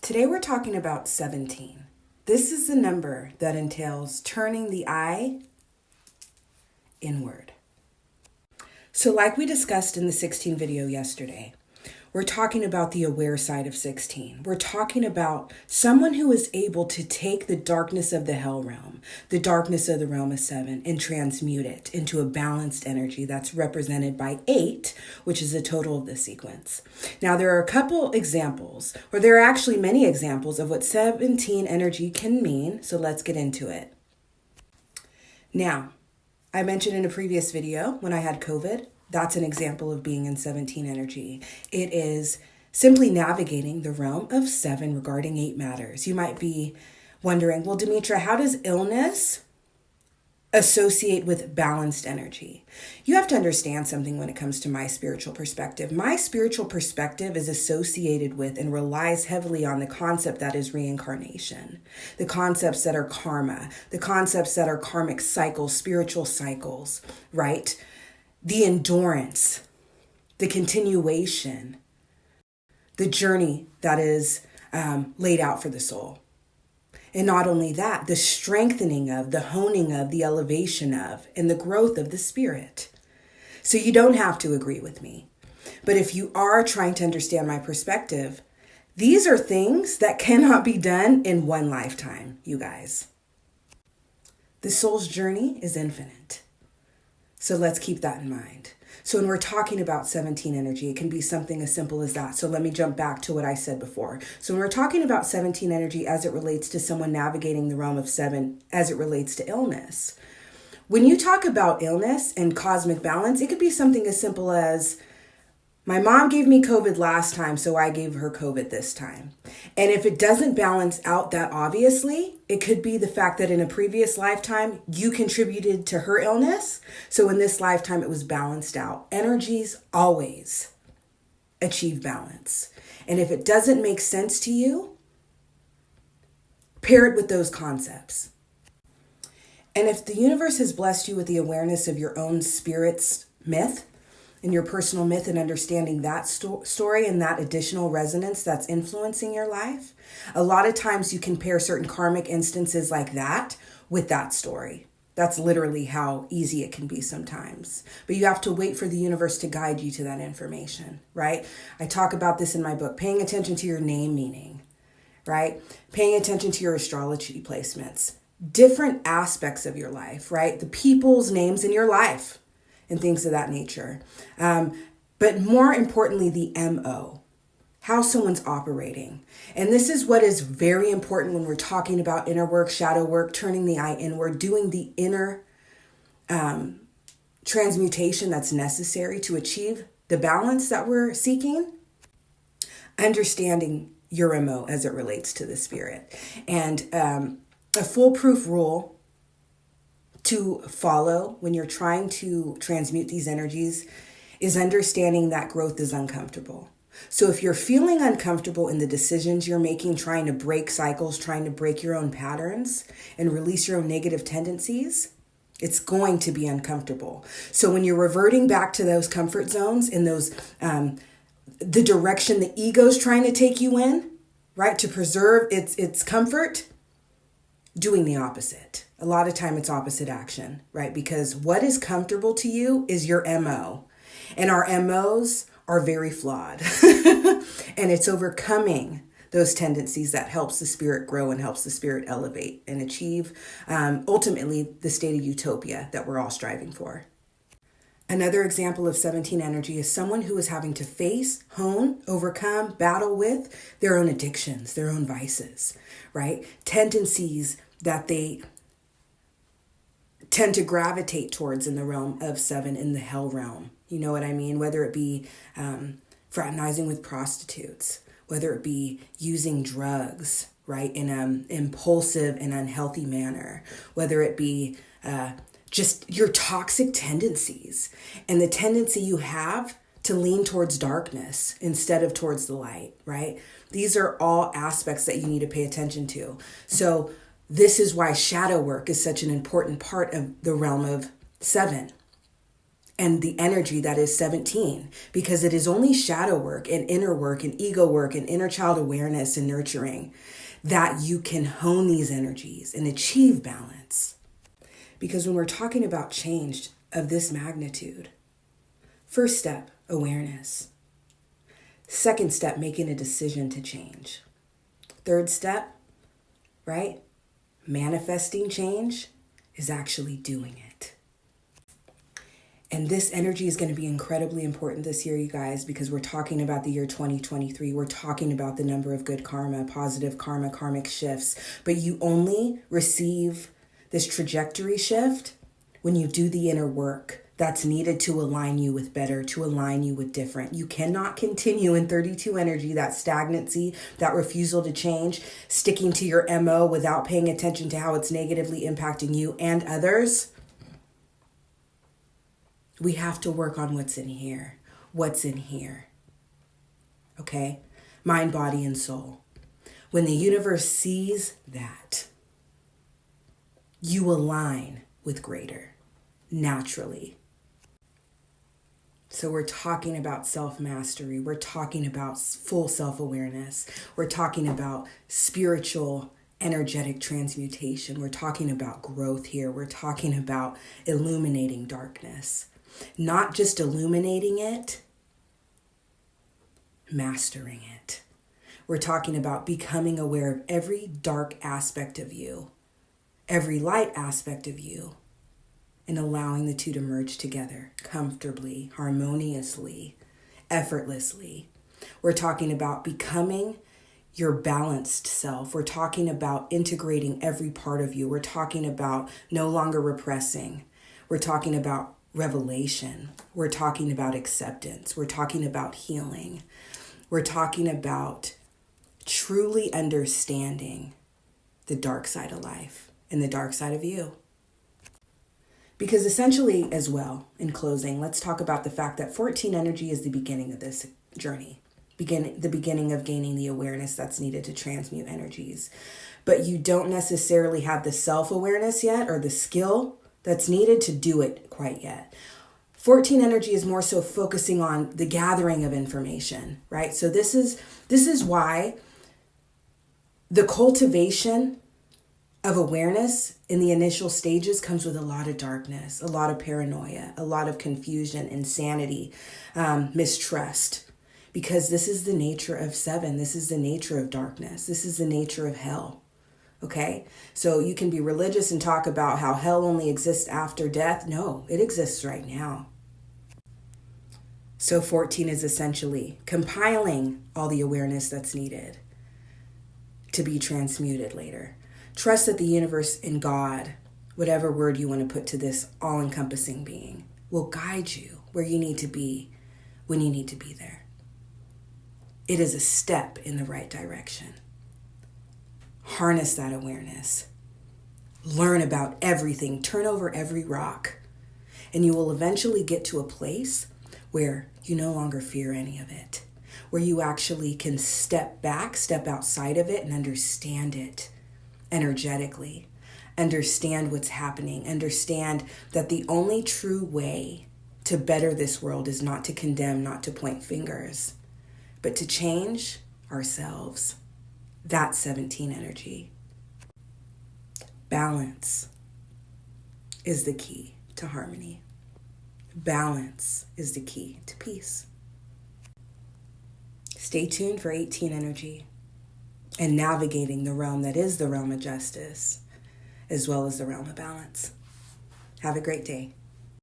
Today we're talking about 17. This is the number that entails turning the eye inward. So like we discussed in the 16 video yesterday, we're talking about the aware side of 16. We're talking about someone who is able to take the darkness of the hell realm, the darkness of the realm of 7, and transmute it into a balanced energy that's represented by 8, which is the total of the sequence. Now, there are a couple examples, or there are actually many examples of what 17 energy can mean, so let's get into it. Now, I mentioned in a previous video when I had COVID, that's an example of being in 17 energy. It is simply navigating the realm of 7 regarding 8 matters. You might be wondering, well, Demetra, how does illness associate with balanced energy? You have to understand something when it comes to my spiritual perspective. My spiritual perspective is associated with and relies heavily on the concept that is reincarnation, the concepts that are karma, the concepts that are karmic cycles, spiritual cycles, right? The endurance, the continuation, the journey that is laid out for the soul. And not only that, the strengthening of, the honing of, the elevation of, and the growth of the spirit. So you don't have to agree with me. But if you are trying to understand my perspective, these are things that cannot be done in one lifetime, you guys. The soul's journey is infinite. So let's keep that in mind. So when we're talking about 17 energy, it can be something as simple as that. So let me jump back to what I said before. So when we're talking about 17 energy as it relates to someone navigating the realm of 7, as it relates to illness, when you talk about illness and cosmic balance, it could be something as simple as, my mom gave me COVID last time, so I gave her COVID this time. And if it doesn't balance out that obviously, it could be the fact that in a previous lifetime, you contributed to her illness. So in this lifetime, it was balanced out. Energies always achieve balance. And if it doesn't make sense to you, pair it with those concepts. And if the universe has blessed you with the awareness of your own spirit's myth, in your personal myth, and understanding that story and that additional resonance that's influencing your life, a lot of times you can pair certain karmic instances like that with that story. That's literally how easy it can be sometimes. But you have to wait for the universe to guide you to that information, right? I talk about this in my book, paying attention to your name meaning, right? Paying attention to your astrology placements, different aspects of your life, right? The people's names in your life, and things of that nature. But more importantly, the MO, how someone's operating. And this is what is very important when we're talking about inner work, shadow work, turning the eye inward, doing the inner transmutation that's necessary to achieve the balance that we're seeking. Understanding your MO as it relates to the spirit. And a foolproof rule to follow when you're trying to transmute these energies is understanding that growth is uncomfortable. So if you're feeling uncomfortable in the decisions you're making, trying to break cycles, trying to break your own patterns and release your own negative tendencies, it's going to be uncomfortable. So when you're reverting back to those comfort zones and those, the direction the ego's trying to take you in, right, to preserve its comfort, doing the opposite. A lot of time it's opposite action, right? Because what is comfortable to you is your MO. And our MOs are very flawed. And it's overcoming those tendencies that helps the spirit grow and helps the spirit elevate and achieve ultimately the state of utopia that we're all striving for. Another example of 17 energy is someone who is having to face, hone, overcome, battle with their own addictions, their own vices, right? Tendencies that they tend to gravitate towards in the realm of 7, in the hell realm. You know what I mean? Whether it be fraternizing with prostitutes, whether it be using drugs, right, in an impulsive and unhealthy manner, whether it be just your toxic tendencies and the tendency you have to lean towards darkness instead of towards the light, right? These are all aspects that you need to pay attention to. So this is why shadow work is such an important part of the realm of 7. and the energy that is 17, because it is only shadow work and inner work and ego work and inner child awareness and nurturing that you can hone these energies and achieve balance. Because when we're talking about change of this magnitude, first step, awareness. Second step, making a decision to change. Third step, right? Manifesting change is actually doing it. And this energy is going to be incredibly important this year, you guys, because we're talking about the year 2023. We're talking about the number of good karma, positive karma, karmic shifts. But you only receive this trajectory shift when you do the inner work that's needed to align you with better, to align you with different. You cannot continue in 32 energy, that stagnancy, that refusal to change, sticking to your MO without paying attention to how it's negatively impacting you and others. We have to work on what's in here. What's in here? Okay? Mind, body, and soul. When the universe sees that, you align with greater, naturally. So we're talking about self-mastery. We're talking about full self-awareness. We're talking about spiritual, energetic transmutation. We're talking about growth here. We're talking about illuminating darkness. Not just illuminating it, mastering it. We're talking about becoming aware of every dark aspect of you, every light aspect of you, and allowing the two to merge together comfortably, harmoniously, effortlessly. We're talking about becoming your balanced self. We're talking about integrating every part of you. We're talking about no longer repressing. We're talking about revelation. We're talking about acceptance. We're talking about healing. We're talking about truly understanding the dark side of life and the dark side of you. Because essentially, as well, in closing, let's talk about the fact that 14 energy is the beginning of this journey, the beginning of gaining the awareness that's needed to transmute energies. But you don't necessarily have the self-awareness yet or the skill that's needed to do it quite yet. 14 energy is more so focusing on the gathering of information, right? So this is why the cultivation of awareness in the initial stages comes with a lot of darkness, a lot of paranoia, a lot of confusion, insanity, mistrust, because this is the nature of 7. This is the nature of darkness. This is the nature of hell. Okay? So you can be religious and talk about how hell only exists after death. No, it exists right now. So 14 is essentially compiling all the awareness that's needed to be transmuted later. Trust that the universe and God, whatever word you want to put to this all-encompassing being, will guide you where you need to be when you need to be there. It is a step in the right direction. Harness that awareness. Learn about everything. Turn over every rock. And you will eventually get to a place where you no longer fear any of it. Where you actually can step back, step outside of it, and understand it energetically. Understand what's happening. Understand that the only true way to better this world is not to condemn, not to point fingers, but to change ourselves. That's 17 energy. Balance is the key to harmony. Balance is the key to peace. Stay tuned for 18 energy and navigating the realm that is the realm of justice, as well as the realm of balance. Have a great day.